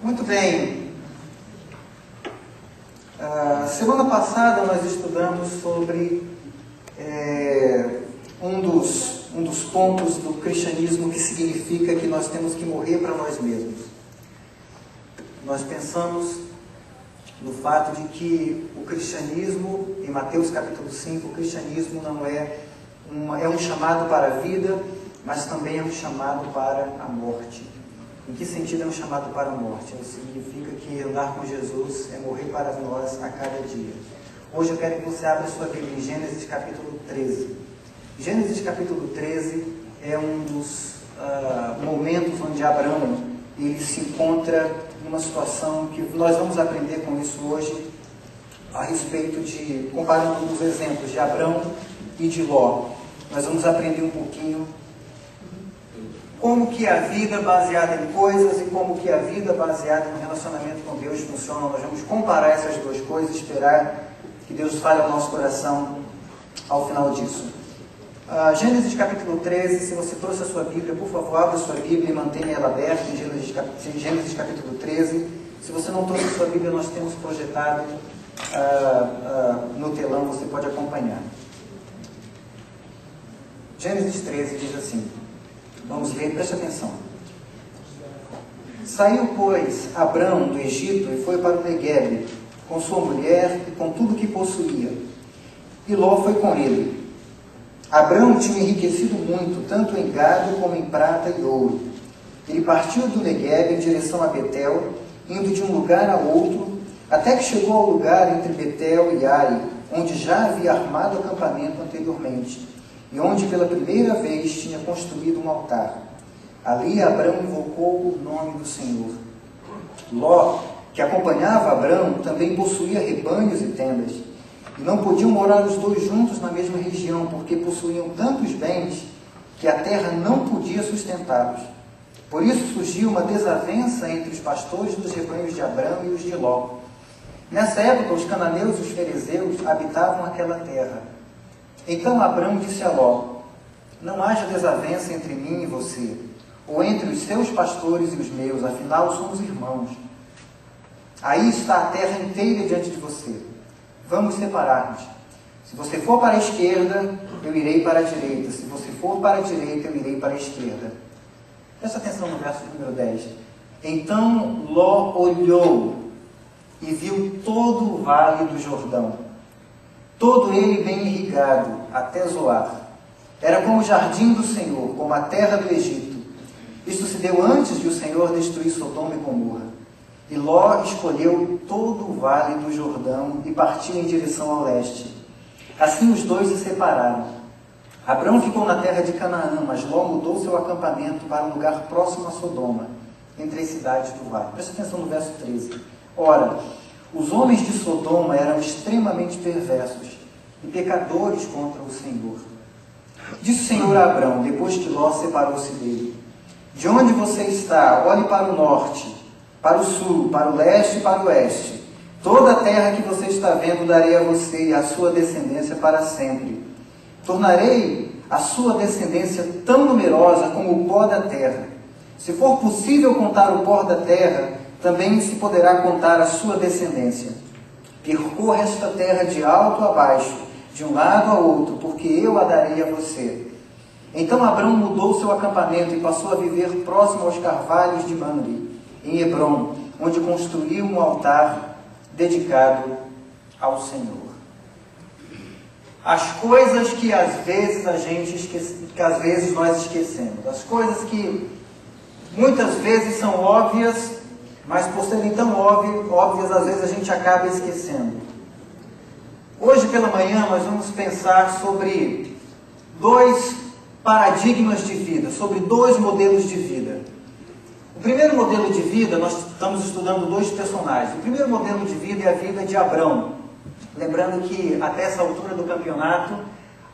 Muito bem. Semana passada nós estudamos sobre um dos pontos do cristianismo que significa que nós temos que morrer para nós mesmos. Nós pensamos no fato de que o cristianismo, em Mateus capítulo 5, o cristianismo não é um chamado para a vida, mas também é um chamado para a morte. Em que sentido é um chamado para a morte? Significa que andar com Jesus é morrer para nós a cada dia. Hoje eu quero que você abra sua Bíblia em Gênesis capítulo 13. Gênesis capítulo 13 é um dos momentos onde Abraão ele se encontra numa situação que nós vamos aprender com isso hoje a respeito de, comparando os exemplos de Abraão e de Ló. Nós vamos aprender um pouquinho como que a vida baseada em coisas e como que a vida baseada no relacionamento com Deus funciona. Nós vamos comparar essas duas coisas e esperar que Deus fale ao nosso coração ao final disso. Gênesis capítulo 13, se você trouxe a sua Bíblia, por favor, abra a sua Bíblia e mantenha ela aberta em Gênesis capítulo 13. Se você não trouxe a sua Bíblia, nós temos projetado no telão, você pode acompanhar. Gênesis 13 diz assim, vamos ler, preste atenção. Saiu, pois, Abrão do Egito e foi para o Neguebe, com sua mulher e com tudo que possuía. E Ló foi com ele. Abrão tinha enriquecido muito, tanto em gado como em prata e ouro. Ele partiu do Neguebe em direção a Betel, indo de um lugar a outro, até que chegou ao lugar entre Betel e Ai, onde já havia armado acampamento anteriormente, e onde pela primeira vez tinha construído um altar. Ali Abrão invocou o nome do Senhor. Ló, que acompanhava Abrão, também possuía rebanhos e tendas, e não podiam morar os dois juntos na mesma região, porque possuíam tantos bens que a terra não podia sustentá-los. Por isso surgiu uma desavença entre os pastores dos rebanhos de Abrão e os de Ló. Nessa época, os cananeus e os ferezeus habitavam aquela terra. Então Abrão disse a Ló: não haja desavença entre mim e você, ou entre os seus pastores e os meus, afinal somos irmãos. Aí está a terra inteira diante de você. Vamos separar-nos. Se você for para a esquerda, eu irei para a direita. Se você for para a direita, eu irei para a esquerda. Presta atenção no verso número 10. Então Ló olhou e viu todo o vale do Jordão, todo ele bem irrigado, até Zoar. Era como o jardim do Senhor, como a terra do Egito. Isto se deu antes de o Senhor destruir Sodoma e Gomorra. E Ló escolheu todo o vale do Jordão e partiu em direção ao leste. Assim os dois se separaram. Abrão ficou na terra de Canaã, mas Ló mudou seu acampamento para um lugar próximo a Sodoma, entre as cidades do vale. Presta atenção no verso 13. Ora, os homens de Sodoma eram extremamente perversos e pecadores contra o Senhor. Disse o Senhor a Abrão, depois que Ló separou-se dele: de onde você está? Olhe para o norte, para o sul, para o leste e para o oeste. Toda a terra que você está vendo darei a você e à sua descendência para sempre. Tornarei a sua descendência tão numerosa como o pó da terra. Se for possível contar o pó da terra, também se poderá contar a sua descendência. Percorra esta terra de alto a baixo, de um lado a outro, porque eu a darei a você. Então Abrão mudou seu acampamento e passou a viver próximo aos carvalhos de Mamre, em Hebrom, onde construiu um altar dedicado ao Senhor. As coisas que às vezes nós esquecemos, as coisas que muitas vezes são óbvias, mas por serem tão óbvias, às vezes a gente acaba esquecendo. Hoje pela manhã nós vamos pensar sobre dois paradigmas de vida, sobre dois modelos de vida. O primeiro modelo de vida, nós estamos estudando dois personagens. O primeiro modelo de vida é a vida de Abrão. Lembrando que até essa altura do campeonato,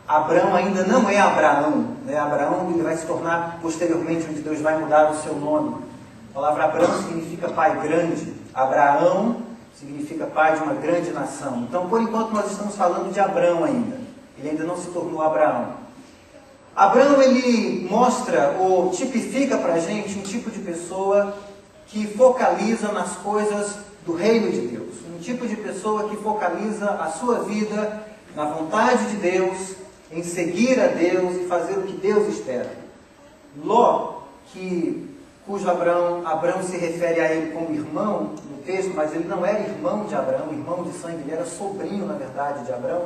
Abrão ainda não é Abraão. Abraão ele vai se tornar posteriormente, onde Deus vai mudar o seu nome. A palavra Abrão significa pai grande. Abraão significa pai de uma grande nação. Então, por enquanto, nós estamos falando de Abrão ainda. Ele ainda não se tornou Abraão. Abrão, ele mostra ou tipifica para a gente um tipo de pessoa que focaliza nas coisas do reino de Deus. Um tipo de pessoa que focaliza a sua vida na vontade de Deus, em seguir a Deus e fazer o que Deus espera. Ló, cujo Abrão se refere a ele como irmão no texto, mas ele não era irmão de Abrão, irmão de sangue, ele era sobrinho, na verdade, de Abrão,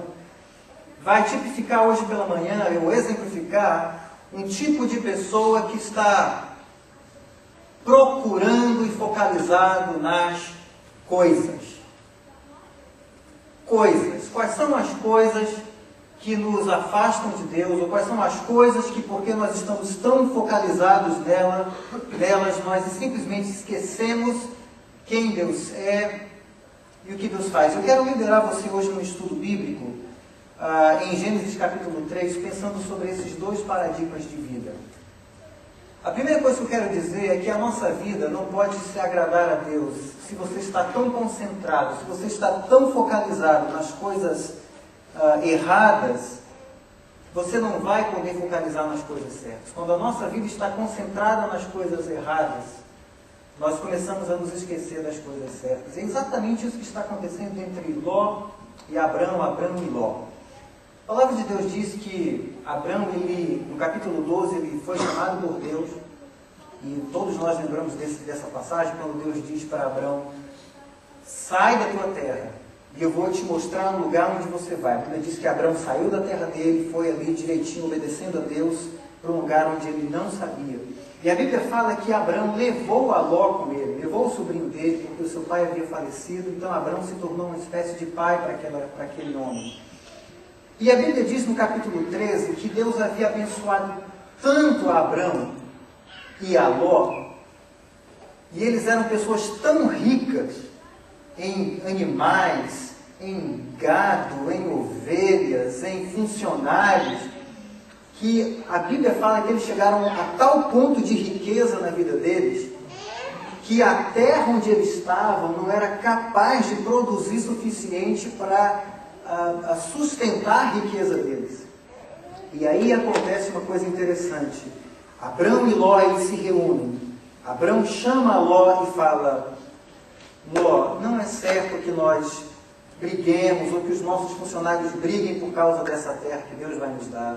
vai tipificar hoje pela manhã, ou exemplificar, um tipo de pessoa que está procurando e focalizado nas coisas. Coisas. Quais são as coisas que nos afastam de Deus, ou quais são as coisas que, porque nós estamos tão focalizados nelas, nós simplesmente esquecemos quem Deus é e o que Deus faz. Eu quero liderar você hoje no estudo bíblico, em Gênesis capítulo 3, pensando sobre esses dois paradigmas de vida. A primeira coisa que eu quero dizer é que a nossa vida não pode se agradar a Deus se você está tão concentrado, se você está tão focalizado nas coisas erradas, você não vai poder focalizar nas coisas certas. Quando a nossa vida está concentrada nas coisas erradas, nós começamos a nos esquecer das coisas certas. É exatamente isso que está acontecendo entre Ló e Abrão e Ló. A palavra de Deus diz que Abrão, no capítulo 12, ele foi chamado por Deus, e todos nós lembramos dessa passagem, quando Deus diz para Abrão: sai da tua terra, e eu vou te mostrar um lugar onde você vai. Ele diz que Abrão saiu da terra dele, foi ali direitinho, obedecendo a Deus, para um lugar onde ele não sabia. E a Bíblia fala que Abrão levou a Ló com ele, levou o sobrinho dele, porque o seu pai havia falecido, então Abrão se tornou uma espécie de pai para aquele homem. E a Bíblia diz no capítulo 13 que Deus havia abençoado tanto a Abrão e a Ló, e eles eram pessoas tão ricas em animais, em gado, em ovelhas, em funcionários, que a Bíblia fala que eles chegaram a tal ponto de riqueza na vida deles, que a terra onde eles estavam não era capaz de produzir suficiente para sustentar a riqueza deles. E aí acontece uma coisa interessante. Abrão e Ló, eles se reúnem. Abrão chama Ló e fala: Ló, não é certo que nós briguemos, ou que os nossos funcionários briguem por causa dessa terra que Deus vai nos dar.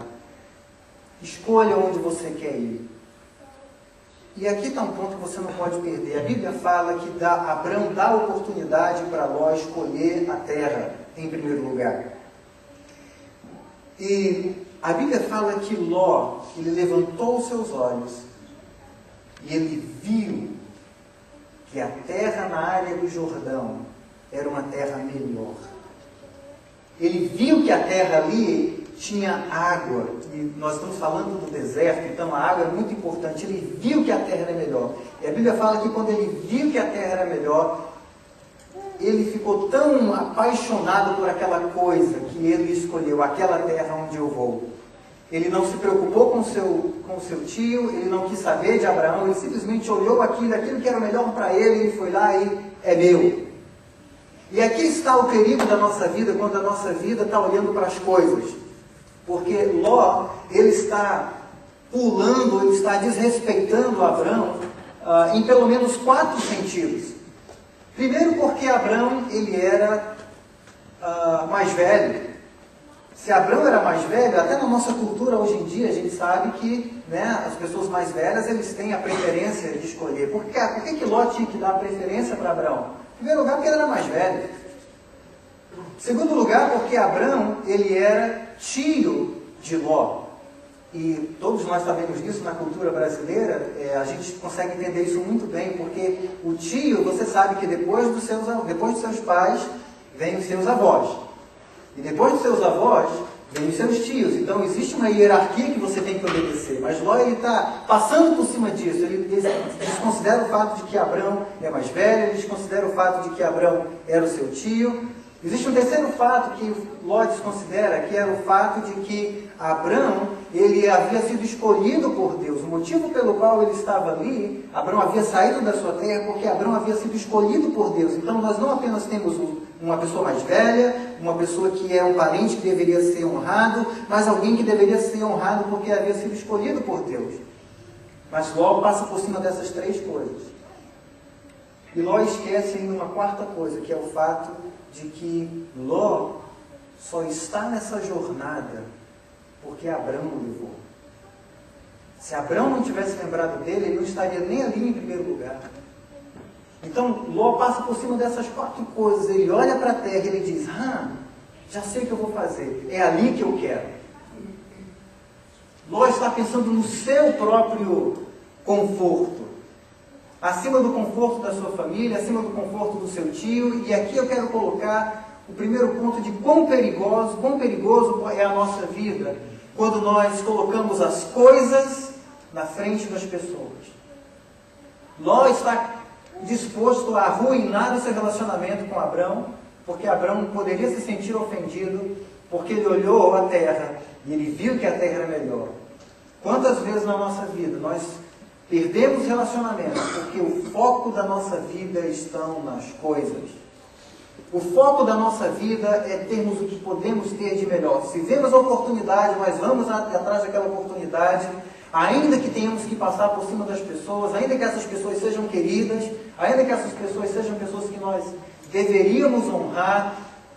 Escolha onde você quer ir. E aqui está um ponto que você não pode perder. A Bíblia fala que Abrão dá oportunidade para Ló escolher a terra em primeiro lugar. E a Bíblia fala que Ló, ele levantou os seus olhos e ele viu que a terra na área do Jordão era uma terra melhor. Ele viu que a terra ali tinha água, e nós estamos falando do deserto, então a água é muito importante. Ele viu que a terra era melhor. E a Bíblia fala que quando ele viu que a terra era melhor, ele ficou tão apaixonado por aquela coisa que ele escolheu, aquela terra onde eu vou. Ele não se preocupou com o seu tio, ele não quis saber de Abraão, ele simplesmente olhou aquilo que era melhor para ele, ele foi lá e é meu. E aqui está o perigo da nossa vida, quando a nossa vida está olhando para as coisas. Porque Ló, ele está pulando, ele está desrespeitando Abrão em pelo menos 4 sentidos. Primeiro, porque Abrão, ele era mais velho. Se Abrão era mais velho, até na nossa cultura hoje em dia, a gente sabe que, né, as pessoas mais velhas, eles têm a preferência de escolher. Por que Ló tinha que dar preferência para Abrão? Em primeiro lugar, porque ele era mais velho. Em segundo lugar, porque Abrão, ele era tio de Ló. E todos nós sabemos disso na cultura brasileira, a gente consegue entender isso muito bem, porque o tio, você sabe que depois dos seus pais, vêm os seus avós. E depois dos seus avós, vêm os seus tios. Então existe uma hierarquia que você tem que obedecer. Mas Ló, ele está passando por cima disso. Ele desconsidera o fato de que Abrão é mais velho, ele desconsidera o fato de que Abrão era o seu tio. Existe um terceiro fato que Ló desconsidera, que era o fato de que Abrão, ele havia sido escolhido por Deus. O motivo pelo qual ele estava ali, Abrão havia saído da sua terra, porque Abrão havia sido escolhido por Deus. Então nós não apenas temos uma pessoa mais velha, uma pessoa que é um parente que deveria ser honrado, mas alguém que deveria ser honrado porque havia sido escolhido por Deus. Mas Ló passa por cima dessas 3 coisas. E Ló esquece ainda uma quarta coisa, que é o fato de que Ló só está nessa jornada porque Abrão o levou. Se Abrão não tivesse lembrado dele, ele não estaria nem ali em primeiro lugar. Então, Ló passa por cima dessas quatro coisas. Ele olha para a terra e ele diz, já sei o que eu vou fazer. É ali que eu quero. Ló está pensando no seu próprio conforto. Acima do conforto da sua família, acima do conforto do seu tio. E aqui eu quero colocar o primeiro ponto de quão perigoso é a nossa vida quando nós colocamos as coisas na frente das pessoas. Ló está disposto a arruinar o seu relacionamento com Abrão, porque Abrão poderia se sentir ofendido, porque ele olhou a terra e ele viu que a terra era melhor. Quantas vezes na nossa vida nós perdemos relacionamentos porque o foco da nossa vida estão nas coisas? O foco da nossa vida é termos o que podemos ter de melhor. Se vemos a oportunidade, nós vamos atrás daquela oportunidade, ainda que tenhamos que passar por cima das pessoas, ainda que essas pessoas sejam queridas, ainda que essas pessoas sejam pessoas que nós deveríamos honrar,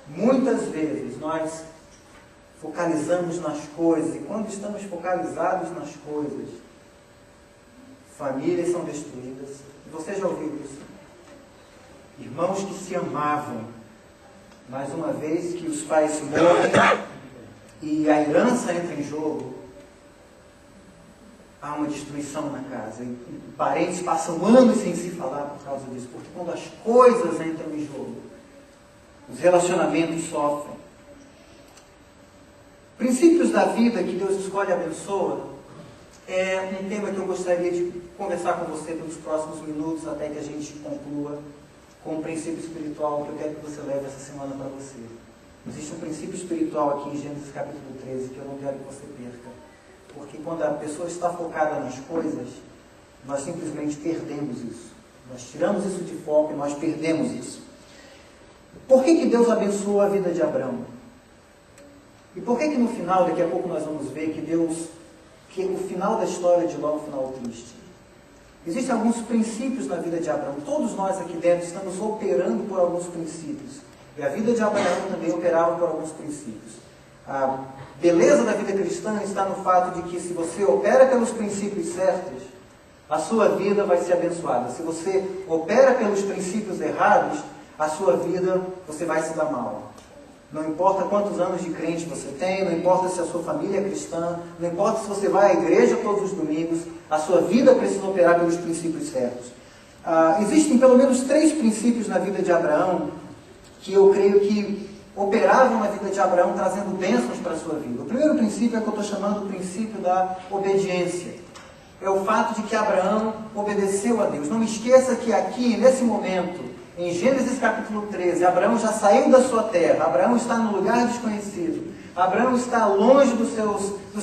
muitas vezes nós focalizamos nas coisas. E quando estamos focalizados nas coisas, famílias são destruídas. Você já ouviu isso? Irmãos que se amavam, mas uma vez que os pais morrem e a herança entra em jogo, há uma destruição na casa. E parentes passam anos sem se falar por causa disso. Porque quando as coisas entram em jogo, os relacionamentos sofrem. Princípios da vida que Deus escolhe e abençoa é um tema que eu gostaria de conversar com você pelos próximos minutos, até que a gente conclua com um princípio espiritual que eu quero que você leve essa semana para você. Existe um princípio espiritual aqui em Gênesis capítulo 13 que eu não quero que você perca. Porque quando a pessoa está focada nas coisas, nós simplesmente perdemos isso. Nós tiramos isso de foco e nós perdemos isso. Por que Deus abençoou a vida de Abrão? E por que no final, daqui a pouco nós vamos ver que o final da história de Ló é um final triste? Existem alguns princípios na vida de Abrão. Todos nós aqui dentro estamos operando por alguns princípios. E a vida de Abraão também operava por alguns princípios. A beleza da vida cristã está no fato de que se você opera pelos princípios certos, a sua vida vai ser abençoada. Se você opera pelos princípios errados, a sua vida, você vai se dar mal. Não importa quantos anos de crente você tem, não importa se a sua família é cristã, não importa se você vai à igreja todos os domingos, a sua vida precisa operar pelos princípios certos. Existem pelo menos 3 princípios na vida de Abraão que eu creio que operavam na vida de Abraão, trazendo bênçãos para a sua vida. O primeiro princípio é o que eu estou chamando o princípio da obediência. É o fato de que Abraão obedeceu a Deus. Não me esqueça que aqui, nesse momento, em Gênesis capítulo 13, Abraão já saiu da sua terra, Abraão está num lugar desconhecido, Abraão está longe dos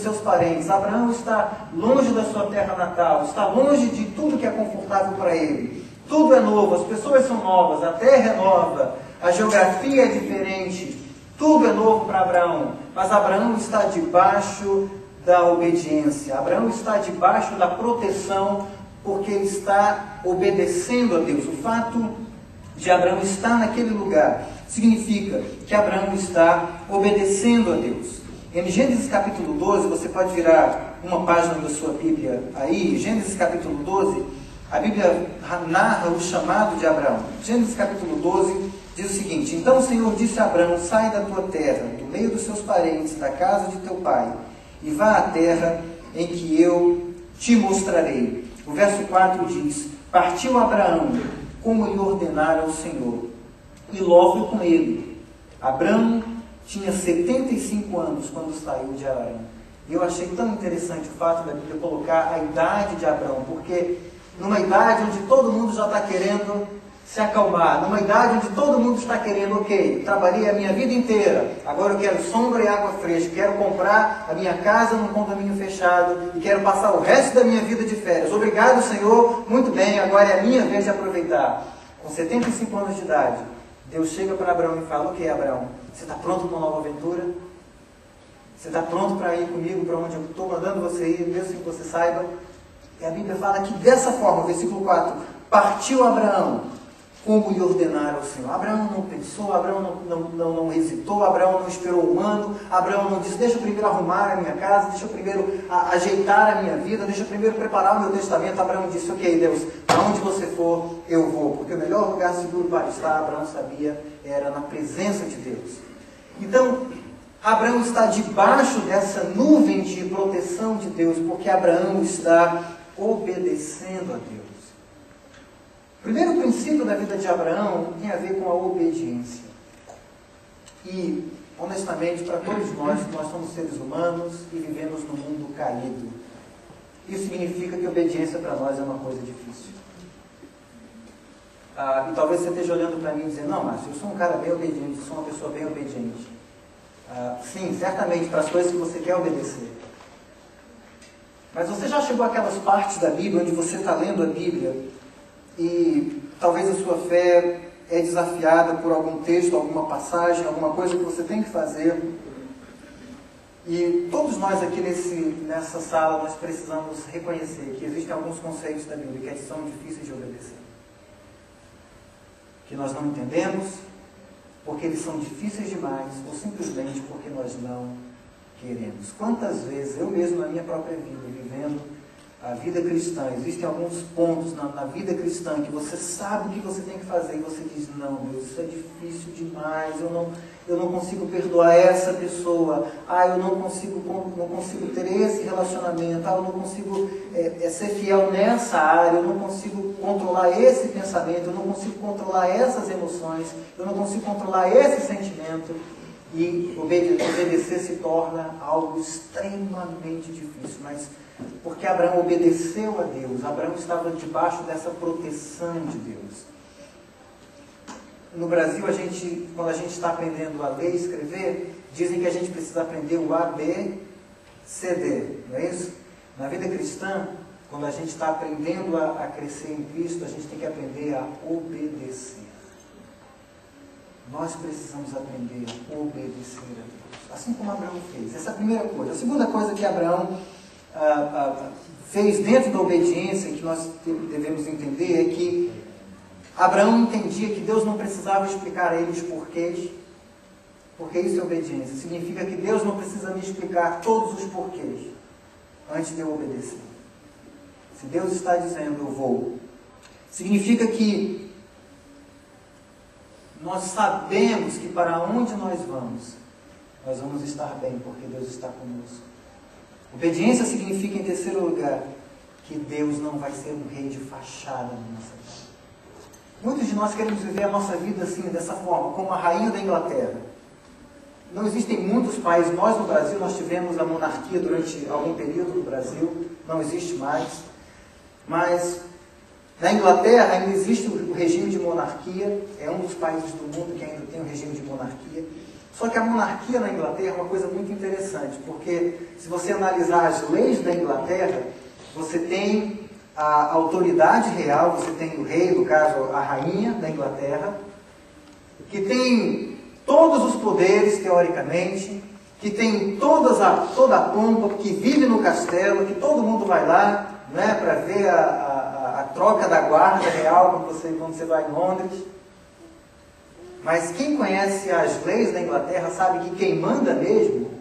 seus parentes, Abraão está longe da sua terra natal, está longe de tudo que é confortável para ele. Tudo é novo, as pessoas são novas, a terra é nova, a geografia é diferente, tudo é novo para Abraão. Mas Abraão está debaixo da obediência, Abraão está debaixo da proteção, porque ele está obedecendo a Deus. O fato de Abraão estar naquele lugar significa que Abraão está obedecendo a Deus. Em Gênesis capítulo 12, você pode virar uma página da sua Bíblia aí, Gênesis capítulo 12, a Bíblia narra o chamado de Abraão. Gênesis capítulo 12 diz o seguinte: Então o Senhor disse a Abraão, sai da tua terra, do meio dos seus parentes, da casa de teu pai, e vá à terra em que eu te mostrarei. O verso 4 diz: Partiu Abraão, como lhe ordenara o Senhor, e Ló foi com ele. Abraão tinha 75 anos quando saiu de Arã. E eu achei tão interessante o fato da Bíblia colocar a idade de Abraão, porque numa idade onde todo mundo já está querendo se acalmar, numa idade onde todo mundo está querendo, ok, trabalhei a minha vida inteira, agora eu quero sombra e água fresca, quero comprar a minha casa num condomínio fechado e quero passar o resto da minha vida de férias. Obrigado, Senhor, muito bem, agora é a minha vez de aproveitar. Com 75 anos de idade, Deus chega para Abraão e fala: ok, Abraão, você está pronto para uma nova aventura? Você está pronto para ir comigo para onde eu estou mandando você ir, mesmo que você saiba? E a Bíblia fala que dessa forma, versículo 4, partiu Abraão como lhe ordenara o Senhor. Abraão não pensou, Abraão não hesitou, Abraão não esperou um ano, Abraão não disse, deixa eu primeiro arrumar a minha casa, deixa eu primeiro ajeitar a minha vida, deixa eu primeiro preparar o meu testamento. Abraão disse, ok, Deus, para onde você for, eu vou, porque o melhor lugar seguro para estar, Abraão sabia, era na presença de Deus. Então, Abraão está debaixo dessa nuvem de proteção de Deus, porque Abraão está obedecendo a Deus. O primeiro princípio da vida de Abraão tem a ver com a obediência. E, honestamente, para todos nós somos seres humanos e vivemos num mundo caído. Isso significa que obediência para nós é uma coisa difícil. E talvez você esteja olhando para mim e dizendo, não, Márcio, eu sou um cara bem obediente, sou uma pessoa bem obediente. Sim, certamente, para as coisas que você quer obedecer. Mas você já chegou àquelas partes da Bíblia onde você está lendo a Bíblia e talvez a sua fé é desafiada por algum texto, alguma passagem, alguma coisa que você tem que fazer. E todos nós aqui nessa sala, nós precisamos reconhecer que existem alguns conceitos da Bíblia que são difíceis de obedecer. Que nós não entendemos, porque eles são difíceis demais, ou simplesmente porque nós não queremos. Quantas vezes, eu mesmo na minha própria vida, vivendo a vida cristã, existem alguns pontos na vida cristã que você sabe o que você tem que fazer e você diz, não, Deus, isso é difícil demais, eu não consigo perdoar essa pessoa, eu não consigo ter esse relacionamento, eu não consigo ser fiel nessa área, eu não consigo controlar esse pensamento, eu não consigo controlar essas emoções, eu não consigo controlar esse sentimento. E obedecer se torna algo extremamente difícil, mas porque Abraão obedeceu a Deus, Abraão estava debaixo dessa proteção de Deus. No Brasil, quando a gente está aprendendo a ler e escrever, dizem que a gente precisa aprender o A, B, C, D, não é isso? Na vida cristã, quando a gente está aprendendo a crescer em Cristo, a gente tem que aprender a obedecer. Nós precisamos aprender a obedecer a Deus, assim como Abraão fez. Essa é a primeira coisa. A segunda coisa que Abraão fez dentro da obediência, que nós devemos entender, é que Abraão entendia que Deus não precisava explicar a ele os porquês, porque isso é obediência. Significa que Deus não precisa me explicar todos os porquês antes de eu obedecer. Se Deus está dizendo, eu vou. Significa que nós sabemos que para onde nós vamos estar bem, porque Deus está conosco. Obediência significa, em terceiro lugar, que Deus não vai ser um rei de fachada na nossa vida. Muitos de nós queremos viver a nossa vida assim, dessa forma, como a rainha da Inglaterra. Não existem muitos países. Nós, no Brasil, nós tivemos a monarquia durante algum período no Brasil. Não existe mais. Mas na Inglaterra ainda existe o regime de monarquia, é um dos países do mundo que ainda tem o regime de monarquia. Só que a monarquia na Inglaterra é uma coisa muito interessante, porque se você analisar as leis da Inglaterra, você tem a autoridade real, você tem o rei, no caso a rainha da Inglaterra, que tem todos os poderes, teoricamente, que tem toda a pompa, que vive no castelo, que todo mundo vai lá, né, para ver a troca da guarda real quando você vai em Londres. Mas quem conhece as leis da Inglaterra sabe que quem manda mesmo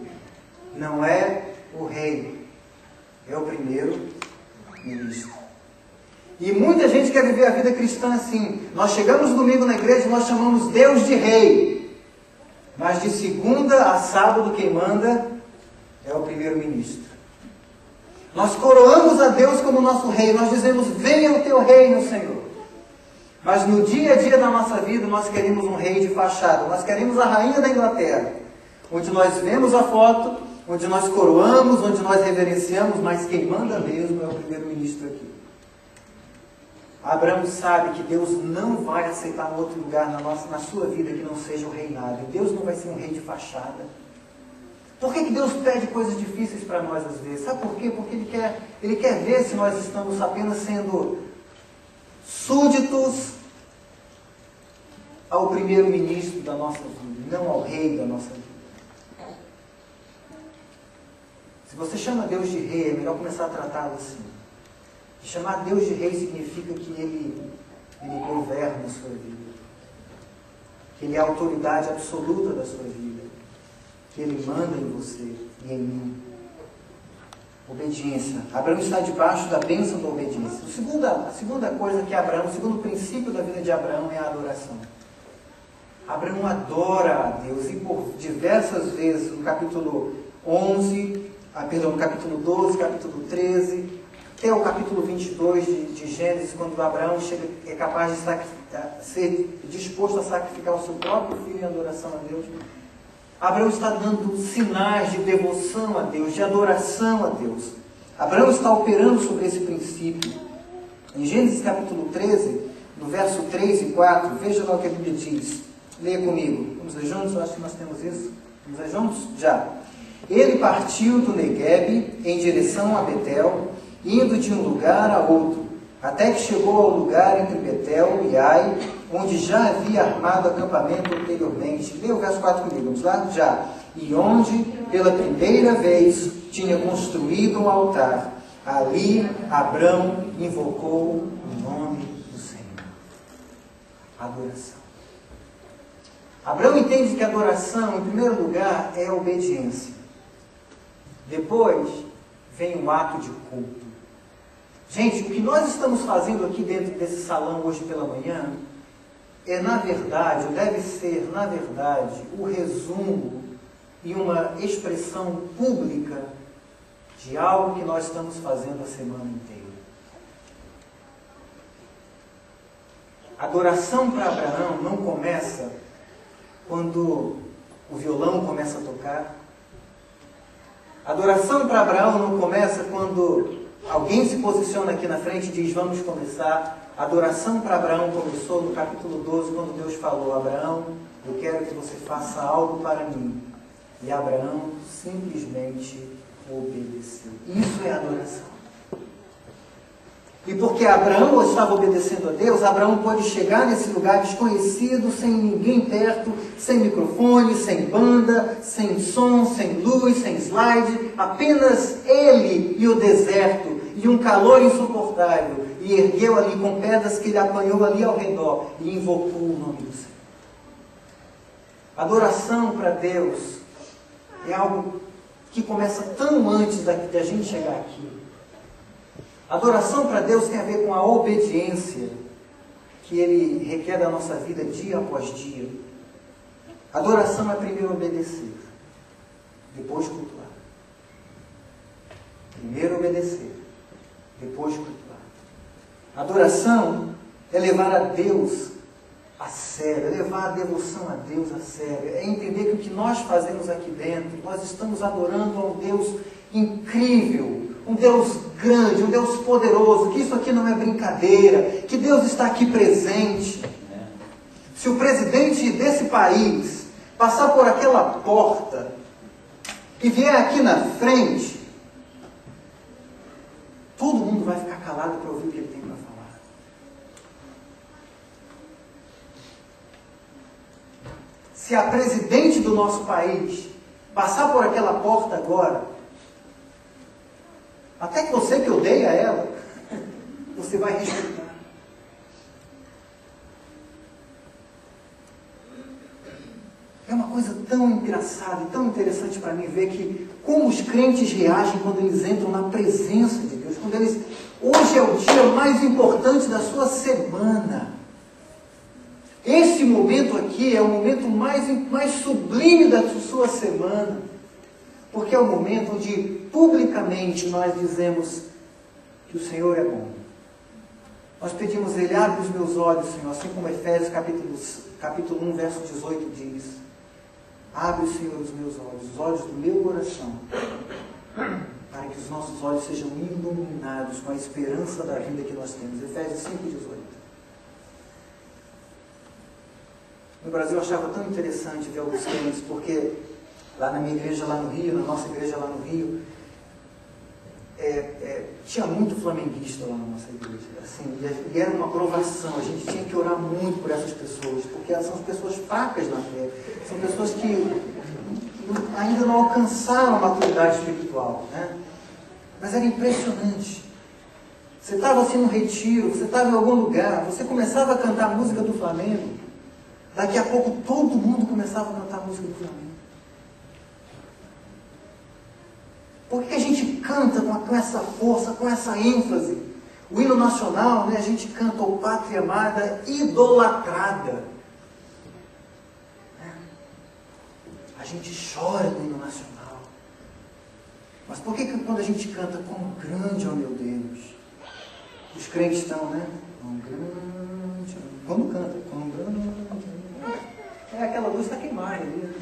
não é o rei, é o primeiro-ministro. E muita gente quer viver a vida cristã assim. Nós chegamos domingo na igreja e nós chamamos Deus de rei. Mas de segunda a sábado quem manda é o primeiro-ministro. Nós coroamos a Deus como nosso rei. Nós dizemos, venha o teu reino, Senhor. Mas no dia a dia da nossa vida, nós queremos um rei de fachada. Nós queremos a rainha da Inglaterra, onde nós vemos a foto, onde nós coroamos, onde nós reverenciamos, mas quem manda mesmo é o primeiro-ministro aqui. Abraão sabe que Deus não vai aceitar um outro lugar na sua vida que não seja o reinado. E Deus não vai ser um rei de fachada. Por que Deus pede coisas difíceis para nós às vezes? Sabe por quê? Porque Ele quer ver se nós estamos apenas sendo súditos ao primeiro-ministro da nossa vida, não ao rei da nossa vida. Se você chama Deus de rei, é melhor começar a tratá-lo assim. Chamar Deus de rei significa que Ele governa a sua vida. que Ele é a autoridade absoluta da sua vida, que Ele manda em você e em mim. Obediência. Abraão está debaixo da bênção da obediência. A segunda coisa que Abraão, o segundo princípio da vida de Abraão é a adoração. Abraão adora a Deus e por diversas vezes, no capítulo 11, no capítulo 12, capítulo 13, até o capítulo 22 de Gênesis, quando Abraão é capaz de ser disposto a sacrificar o seu próprio filho em adoração a Deus. Abraão está dando sinais de devoção a Deus, de adoração a Deus. Abraão está operando sobre esse princípio. Em Gênesis capítulo 13, no verso 3 e 4, veja lá o que a Bíblia diz. Leia comigo. Vamos ler juntos? Eu acho que nós temos isso. Vamos ler juntos? Já. Ele partiu do Neguebe em direção a Betel, indo de um lugar a outro, até que chegou ao lugar entre Betel e Ai, onde já havia armado acampamento anteriormente. Leia o verso 4 comigo, vamos lá? Já. E onde, pela primeira vez, tinha construído um altar. Ali, Abrão invocou o nome do Senhor. Adoração. Abraão entende que a adoração, em primeiro lugar, é a obediência. Depois, vem o ato de culto. Gente, o que nós estamos fazendo aqui dentro desse salão hoje pela manhã é, na verdade, deve ser, na verdade, o resumo e uma expressão pública de algo que nós estamos fazendo a semana inteira. A adoração para Abraão não começa quando o violão começa a tocar. A adoração para Abraão não começa quando alguém se posiciona aqui na frente e diz, vamos começar. A adoração para Abraão começou no capítulo 12, quando Deus falou, Abraão, eu quero que você faça algo para mim. E Abraão simplesmente obedeceu. Isso é adoração. E porque Abraão estava obedecendo a Deus, Abraão pôde chegar nesse lugar desconhecido, sem ninguém perto, sem microfone, sem banda, sem som, sem luz, sem slide, apenas ele e o deserto, e um calor insuportável, e ergueu ali com pedras que ele apanhou ali ao redor, e invocou o nome do Senhor. Adoração para Deus é algo que começa tão antes da gente chegar aqui. Adoração para Deus tem a ver com a obediência que Ele requer da nossa vida dia após dia. Adoração é primeiro obedecer, depois cultuar. Primeiro obedecer, depois cultuar. Adoração é levar a Deus a sério, é levar a devoção a Deus a sério, é entender que o que nós fazemos aqui dentro, nós estamos adorando a um Deus incrível, um Deus grande, um Deus poderoso, que isso aqui não é brincadeira, que Deus está aqui presente. Se o presidente desse país passar por aquela porta e vier aqui na frente, todo mundo vai ficar calado para ouvir o que ele tem para falar. Se a presidente do nosso país passar por aquela porta agora, até que você que odeia ela, você vai respeitar. É uma coisa tão engraçada e tão interessante para mim ver que como os crentes reagem quando eles entram na presença de Deus. Quando eles, hoje é o dia mais importante da sua semana. Esse momento aqui é o momento mais sublime da sua semana. Porque é o momento onde publicamente nós dizemos que o Senhor é bom. Nós pedimos Ele, abre os meus olhos, Senhor, assim como Efésios capítulo 1, verso 18 diz. Abre, Senhor, os meus olhos, os olhos do meu coração, para que os nossos olhos sejam iluminados com a esperança da vida que nós temos. Efésios 5, 18. No Brasil eu achava tão interessante ver alguns crentes, porque lá na minha igreja lá no Rio, na nossa igreja lá no Rio, tinha muito flamenguista lá na nossa igreja. Assim, e era uma provação, a gente tinha que orar muito por essas pessoas, porque elas são pessoas fracas na fé, são pessoas que ainda não alcançaram a maturidade espiritual, né? Mas era impressionante. Você estava assim no retiro, você estava em algum lugar, você começava a cantar a música do Flamengo, Daqui a pouco todo mundo começava a cantar música do Flamengo. Por que a gente canta com essa força, com essa ênfase? O hino nacional, né, a gente canta o Pátria Amada Idolatrada. A gente chora no hino nacional. Mas por que quando a gente canta Quão grande, ó meu Deus? Os crentes estão, né? Quão grande, quando canta, quão grande. É aquela luz está queimada ali.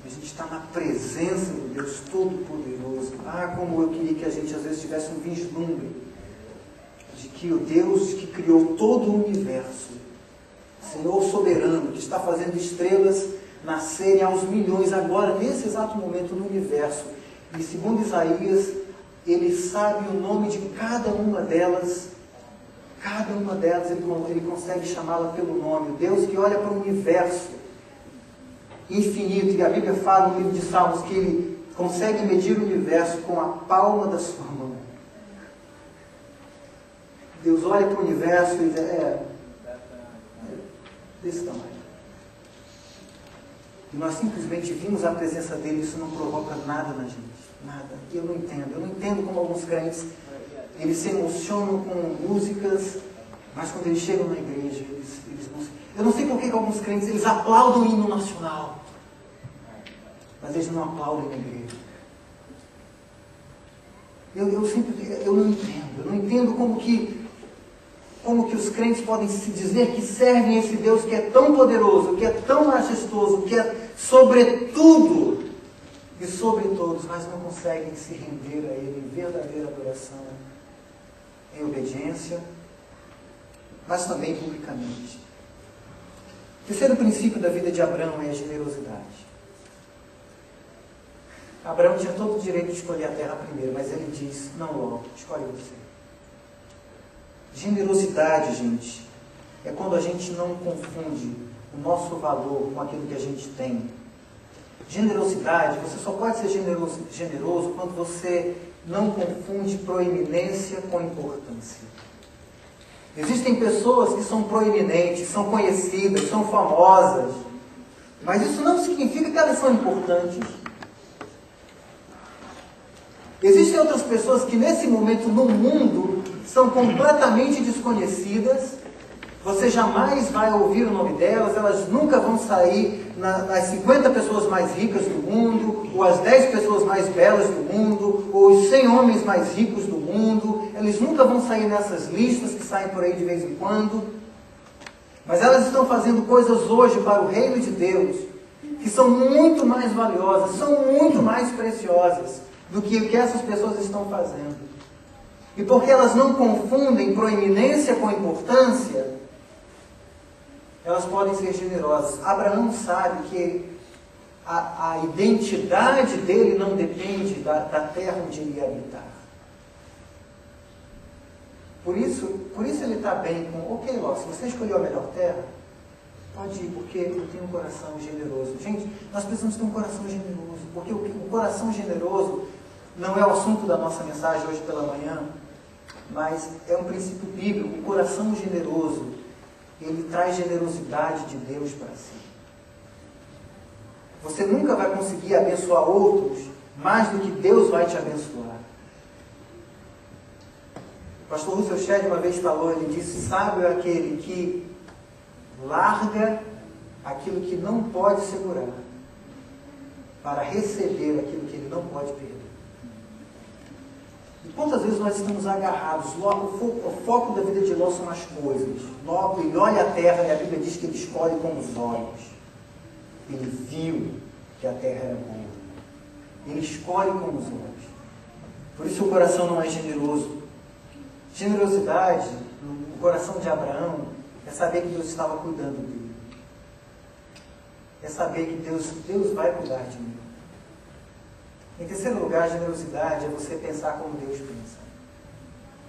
A gente está na presença do Deus Todo-Poderoso. Ah, como eu queria que a gente às vezes tivesse um vislumbre de que o Deus que criou todo o universo, Senhor soberano, que está fazendo estrelas nascerem aos milhões agora, nesse exato momento no universo. E segundo Isaías, Ele sabe o nome de cada uma delas. Cada uma delas Ele consegue chamá-la pelo nome. O Deus que olha para o universo infinito, e a Bíblia fala no livro de Salmos que Ele consegue medir o universo com a palma da sua mão. Deus olha para o universo e diz, desse tamanho. E nós simplesmente vimos a presença dele, isso não provoca nada na gente. Nada. E eu não entendo como alguns crentes, eles se emocionam com músicas, mas quando eles chegam na igreja, eles não... Eu não sei por que alguns crentes, eles aplaudem o hino nacional, mas eles não aplaudem na igreja. Eu não entendo como que os crentes podem se dizer que servem esse Deus que é tão poderoso, que é tão majestoso, que é sobre tudo e sobre todos, mas não conseguem se render a Ele em verdadeira adoração, em obediência, mas também publicamente. O terceiro princípio da vida de Abraão é a generosidade. Abraão tinha todo o direito de escolher a terra primeiro, mas ele diz, não logo, escolhe você. Generosidade, gente, é quando a gente não confunde o nosso valor com aquilo que a gente tem. Generosidade, você só pode ser generoso quando você não confunde proeminência com importância. Existem pessoas que são proeminentes, são conhecidas, são famosas, mas isso não significa que elas são importantes. Existem outras pessoas que nesse momento no mundo são completamente desconhecidas, você jamais vai ouvir o nome delas, elas nunca vão sair nas 50 pessoas mais ricas do mundo, ou as 10 pessoas mais belas do mundo, ou os 100 homens mais ricos do mundo, eles nunca vão sair nessas listas que saem por aí de vez em quando, mas elas estão fazendo coisas hoje para o reino de Deus, que são muito mais valiosas, são muito mais preciosas do que o que essas pessoas estão fazendo. E porque elas não confundem proeminência com importância, elas podem ser generosas. Abraão sabe que a identidade dele não depende da terra onde ele ia habitar. Por isso ele está bem com, ok, Ló, se você escolheu a melhor terra, pode ir, porque eu tenho um coração generoso. Gente, nós precisamos ter um coração generoso, porque o coração generoso não é o assunto da nossa mensagem hoje pela manhã, mas é um princípio bíblico. O coração generoso, ele traz generosidade de Deus para si. Você nunca vai conseguir abençoar outros mais do que Deus vai te abençoar. O pastor Russell Shedd uma vez falou, ele disse, sábio é aquele que larga aquilo que não pode segurar para receber aquilo que ele não pode perder. E quantas vezes nós estamos agarrados? O foco da vida de Ló são as coisas. Ló, ele olha a terra e a Bíblia diz que ele escolhe com os olhos. Ele viu que a terra era boa. Ele escolhe com os olhos. Por isso o coração não é generoso. Generosidade, no coração de Abraão, é saber que Deus estava cuidando dele. É saber que Deus vai cuidar de mim. Em terceiro lugar, generosidade é você pensar como Deus pensa.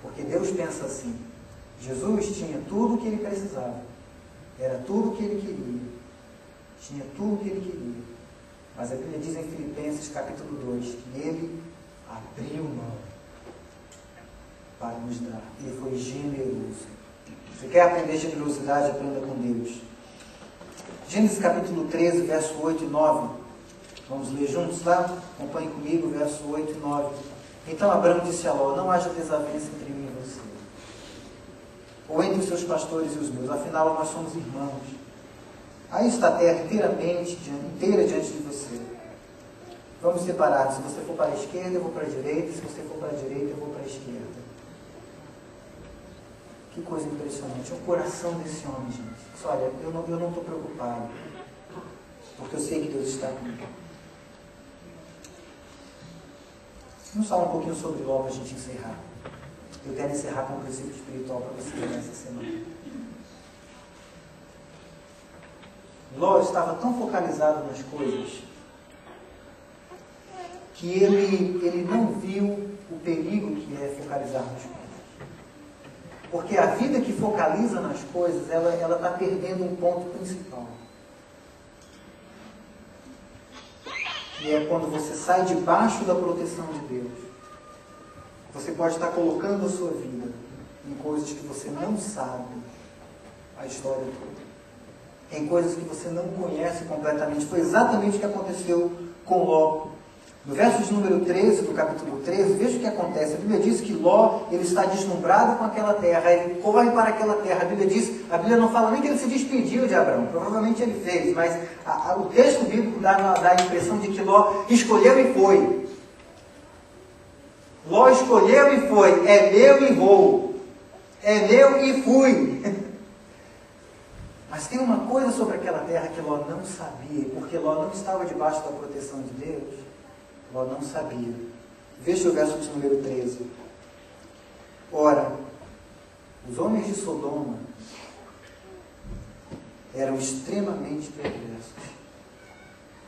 Porque Deus pensa assim. Jesus tinha tudo o que ele precisava. Era tudo o que ele queria. Tinha tudo o que ele queria. Mas a Bíblia diz em Filipenses capítulo 2 que ele abriu mão para nos dar. Ele foi generoso. Você quer aprender generosidade, aprenda com Deus. Gênesis capítulo 13, verso 8 e 9. Vamos ler juntos, tá? Acompanhe comigo, verso 8 e 9. Então Abrão disse a Ló: não haja desavença entre mim e você, ou entre os seus pastores e os meus, afinal nós somos irmãos. Aí está a terra inteira diante de você. Vamos separar. Se você for para a esquerda, eu vou para a direita. Se você for para a direita, eu vou para a esquerda. Que coisa impressionante. O coração desse homem, gente. Olha, eu não estou preocupado, porque eu sei que Deus está comigo. Vamos falar um pouquinho sobre Ló para a gente encerrar. Eu quero encerrar com um princípio espiritual para você nessa semana. Ló estava tão focalizado nas coisas que ele não viu o perigo que é focalizar nas coisas. Porque a vida que focaliza nas coisas, ela está perdendo um ponto principal. Que é quando você sai debaixo da proteção de Deus. Você pode estar colocando a sua vida em coisas que você não sabe a história toda. Em coisas que você não conhece completamente. Foi exatamente o que aconteceu com Ló. No verso de número 13, do capítulo 13, veja o que acontece. A Bíblia diz que Ló, ele está deslumbrado com aquela terra, ele corre para aquela terra. A Bíblia não fala nem que ele se despediu de Abrão, provavelmente ele fez, mas o texto bíblico dá a impressão de que Ló escolheu e foi. Ló escolheu e foi. É meu e vou. É meu e fui. Mas tem uma coisa sobre aquela terra que Ló não sabia, porque Ló não estava debaixo da proteção de Deus. Ló não sabia. Veja o verso de número 13. Ora, os homens de Sodoma eram extremamente perversos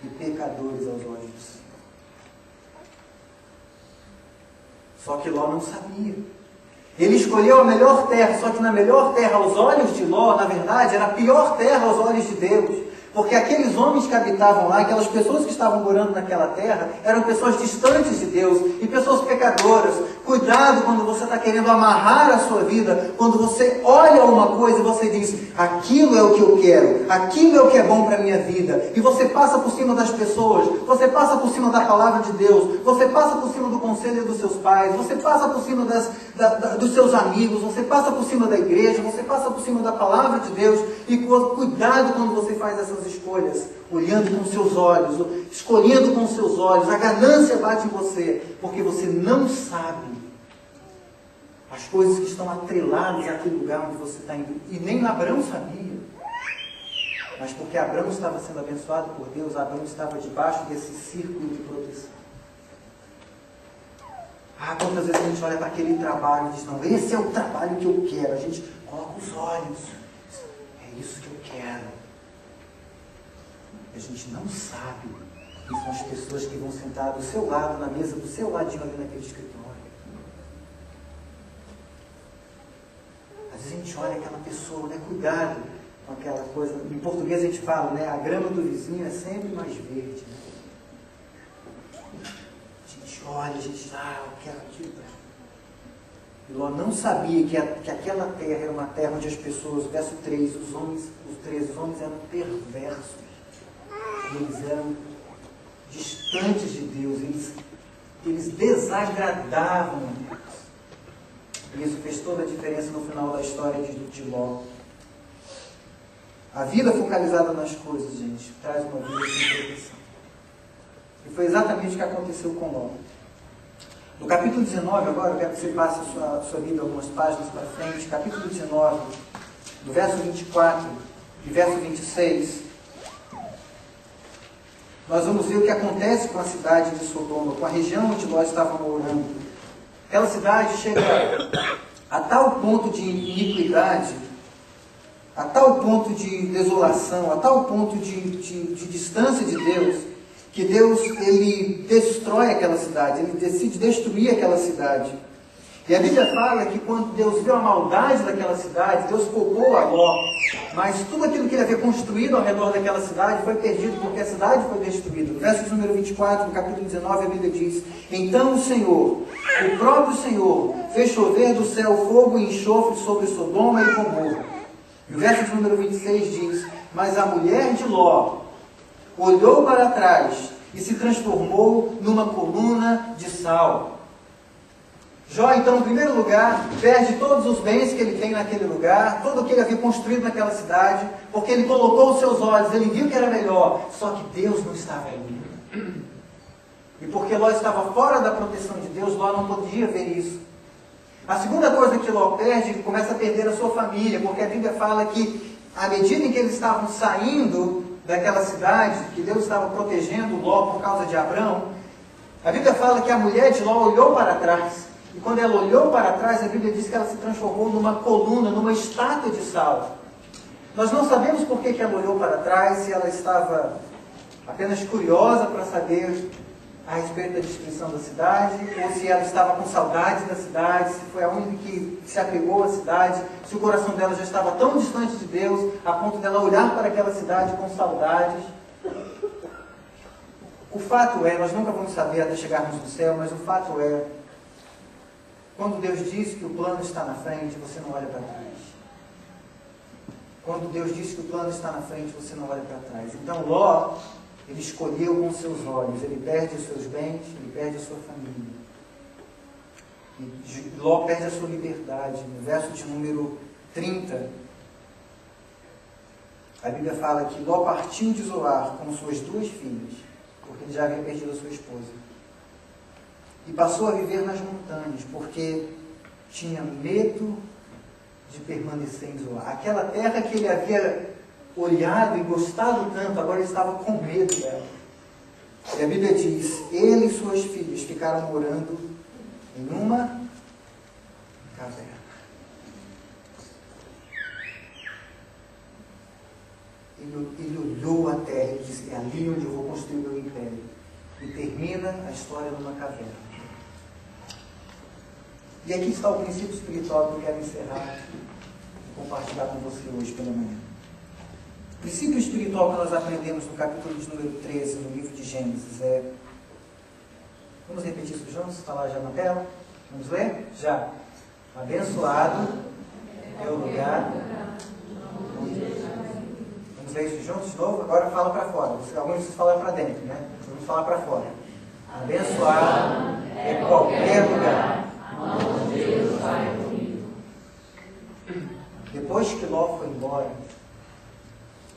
e pecadores aos olhos do Senhor. Só que Ló não sabia. Ele escolheu a melhor terra, só que na melhor terra, aos olhos de Ló, na verdade, era a pior terra aos olhos de Deus. Porque aqueles homens que habitavam lá, aquelas pessoas que estavam morando naquela terra, eram pessoas distantes de Deus e pessoas pecadoras. Cuidado quando você está querendo amarrar a sua vida, quando você olha uma coisa e você diz: aquilo é o que eu quero, aquilo é o que é bom para a minha vida. E você passa por cima das pessoas, você passa por cima da palavra de Deus, você passa por cima do conselho dos seus pais, você passa por cima dos seus amigos, você passa por cima da igreja, você passa por cima da palavra de Deus. E cuidado quando você faz essas escolhas, olhando com seus olhos, escolhendo com seus olhos. A ganância bate em você, porque você não sabe as coisas que estão atreladas àquele lugar onde você está indo. E nem Abrão sabia. Mas porque Abrão estava sendo abençoado por Deus, Abrão estava debaixo desse círculo de proteção. Quantas vezes a gente olha para aquele trabalho e diz: não, esse é o trabalho que eu quero. A gente coloca os olhos. É isso que eu quero. A gente não sabe que são as pessoas que vão sentar do seu lado, na mesa do seu ladinho ali naquele escritório. Às vezes a gente olha aquela pessoa, né? Cuidado com aquela coisa. Em português a gente fala, né? A grama do vizinho é sempre mais verde. Né? A gente olha, a gente diz: eu quero aquilo. E Ló não sabia que aquela terra era uma terra onde as pessoas, verso 3, os homens eram perversos. Eles eram distantes de Deus, eles desagradavam a Deus. E isso fez toda a diferença no final da história de Ló. A vida focalizada nas coisas, gente, traz uma vida sem proteção. E foi exatamente o que aconteceu com Ló. No capítulo 19, agora, eu quero que você passe a sua vida algumas páginas para frente. Capítulo 19, do verso 24 e verso 26. Nós vamos ver o que acontece com a cidade de Sodoma, com a região onde Ló estava morando. Aquela cidade chega a tal ponto de iniquidade, a tal ponto de desolação, a tal ponto de distância de Deus, que Deus, ele destrói aquela cidade, ele decide destruir aquela cidade. E a Bíblia fala que quando Deus viu a maldade daquela cidade, Deus poupou a Ló, mas tudo aquilo que ele havia construído ao redor daquela cidade foi perdido, porque a cidade foi destruída. No verso número 24, no capítulo 19, a Bíblia diz: então o Senhor, o próprio Senhor, fez chover do céu fogo e enxofre sobre Sodoma e Gomorra. E o verso número 26 diz: mas a mulher de Ló olhou para trás e se transformou numa coluna de sal. Jó, então, em primeiro lugar, perde todos os bens que ele tem naquele lugar, tudo o que ele havia construído naquela cidade, porque ele colocou os seus olhos, ele viu que era melhor, só que Deus não estava ali. E porque Ló estava fora da proteção de Deus, Ló não podia ver isso. A segunda coisa que Ló perde, ele começa a perder a sua família, porque a Bíblia fala que, à medida em que eles estavam saindo daquela cidade, que Deus estava protegendo Ló por causa de Abrão, a Bíblia fala que a mulher de Ló olhou para trás. E quando ela olhou para trás, a Bíblia diz que ela se transformou numa coluna, numa estátua de sal. Nós não sabemos por que ela olhou para trás, se ela estava apenas curiosa para saber a respeito da destruição da cidade, ou se ela estava com saudades da cidade, se foi a única que se apegou à cidade, se o coração dela já estava tão distante de Deus, a ponto dela olhar para aquela cidade com saudades. O fato é, nós nunca vamos saber até chegarmos no céu, mas o fato é, quando Deus diz que o plano está na frente, você não olha para trás. Quando Deus diz que o plano está na frente, você não olha para trás. Então Ló, ele escolheu com seus olhos, ele perde os seus bens, ele perde a sua família. E Ló perde a sua liberdade. No verso de número 30, a Bíblia fala que Ló partiu de Zoar com suas 2 filhas, porque ele já havia perdido a sua esposa. E passou a viver nas montanhas, porque tinha medo de permanecer em Zoar. Aquela terra que ele havia olhado e gostado tanto, agora ele estava com medo dela. E a Bíblia diz: ele e suas filhas ficaram morando em uma caverna. Ele olhou a terra e disse: é ali onde eu vou construir o meu império. E termina a história numa caverna. E aqui está o princípio espiritual que eu quero encerrar e compartilhar com você hoje pela manhã. O princípio espiritual que nós aprendemos no capítulo de número 13, no livro de Gênesis, é... Vamos repetir isso juntos? Está lá já na tela? Vamos ler? Já. Abençoado é o lugar onde... Vamos ler isso juntos de novo? Agora fala para fora. Alguns de vocês falam para dentro, né? Vamos falar para fora. Abençoado é qualquer lugar onde Deus vai comigo. Depois que Ló foi embora,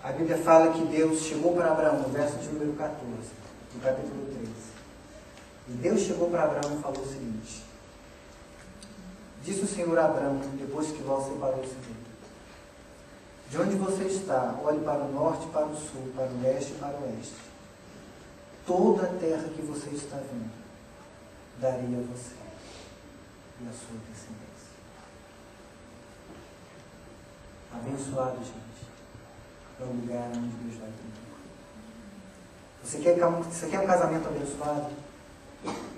a Bíblia fala que Deus chegou para Abraão, no verso de número 14, do capítulo 13. E Deus chegou para Abraão e falou o seguinte: disse o Senhor a Abraão, depois que Ló separou-se dele: de onde você está, olhe para o norte, para o sul, para o leste e para o oeste. Toda a terra que você está vendo, daria a você e a sua descendência. Abençoado, gente, é o lugar onde Deus vai comigo. Você quer um casamento abençoado?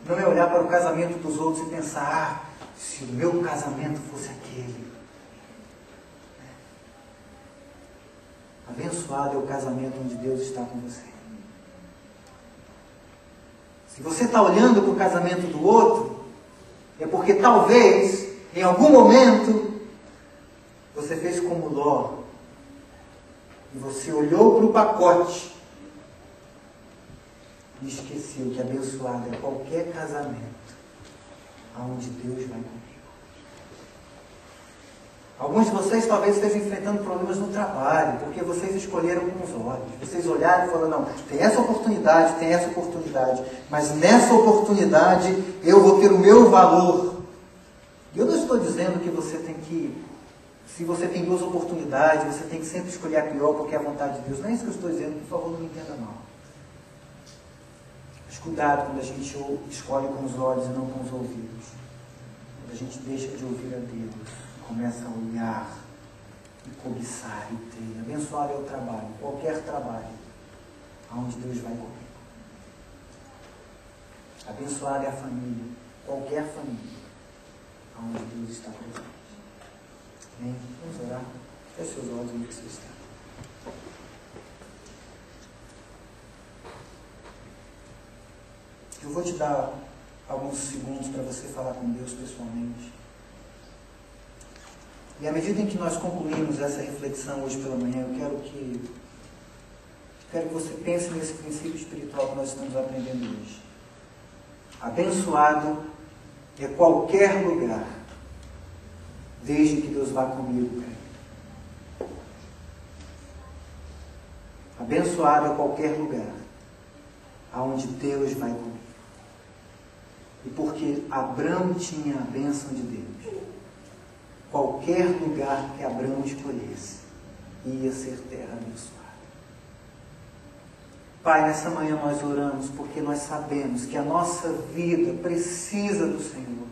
Não é olhar para o casamento dos outros e pensar: se o meu casamento fosse aquele. Abençoado é o casamento onde Deus está com você. Se você está olhando para o casamento do outro, é porque talvez, em algum momento, você fez como Ló. E você olhou para o pacote e esqueceu que abençoado é qualquer casamento aonde Deus vai comigo. Alguns de vocês talvez estejam enfrentando problemas no trabalho, porque vocês escolheram com os olhos. Vocês olharam e falaram: não, tem essa oportunidade, mas nessa oportunidade eu vou ter o meu valor. Eu não estou dizendo que você tem que, se você tem 2 oportunidades, você tem que sempre escolher a pior porque é a vontade de Deus. Não é isso que eu estou dizendo, por favor, não me entenda mal. Mas cuidado quando a gente escolhe com os olhos e não com os ouvidos. Quando a gente deixa de ouvir a Deus, começa a olhar e cobiçar e ter. Abençoado é o trabalho, qualquer trabalho, aonde Deus vai comigo. Abençoada é a família, qualquer família, aonde Deus está presente. Amém? Vamos orar. Feche seus olhos onde você está. Eu vou te dar alguns segundos para você falar com Deus pessoalmente. E à medida em que nós concluímos essa reflexão hoje pela manhã, eu quero que você pense nesse princípio espiritual que nós estamos aprendendo hoje. Abençoado é qualquer lugar, desde que Deus vá comigo, cara. Abençoado é qualquer lugar, aonde Deus vai comigo. E porque Abrão tinha a bênção de Deus, qualquer lugar que Abrão escolhesse ia ser terra abençoada. Pai, nessa manhã nós oramos porque nós sabemos que a nossa vida precisa do Senhor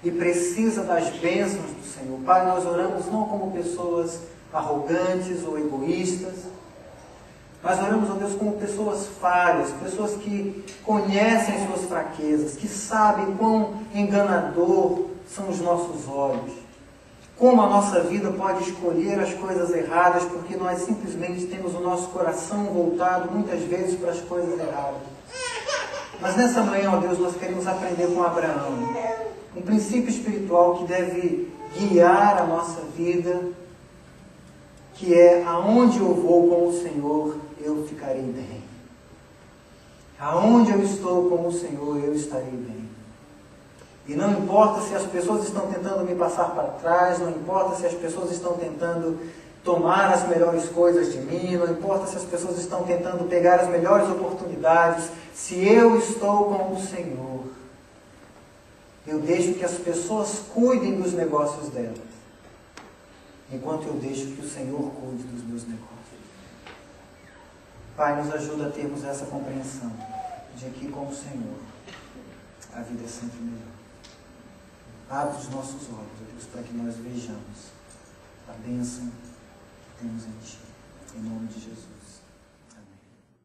e precisa das bênçãos do Senhor. Pai, nós oramos não como pessoas arrogantes ou egoístas. Nós oramos, ó Deus, como pessoas falhas, pessoas que conhecem suas fraquezas, que sabem quão enganador são os nossos olhos. Como a nossa vida pode escolher as coisas erradas, porque nós simplesmente temos o nosso coração voltado muitas vezes para as coisas erradas. Mas nessa manhã, ó Deus, nós queremos aprender com Abraão um princípio espiritual que deve guiar a nossa vida, que é: aonde eu vou com o Senhor, eu ficarei bem. Aonde eu estou com o Senhor, eu estarei bem. E não importa se as pessoas estão tentando me passar para trás, não importa se as pessoas estão tentando tomar as melhores coisas de mim, não importa se as pessoas estão tentando pegar as melhores oportunidades, se eu estou com o Senhor, eu deixo que as pessoas cuidem dos negócios delas, enquanto eu deixo que o Senhor cuide dos meus negócios. Pai, nos ajuda a termos essa compreensão de que com o Senhor a vida é sempre melhor. Abre os nossos olhos, ó Deus, para que nós vejamos a bênção que temos em Ti. Em nome de Jesus.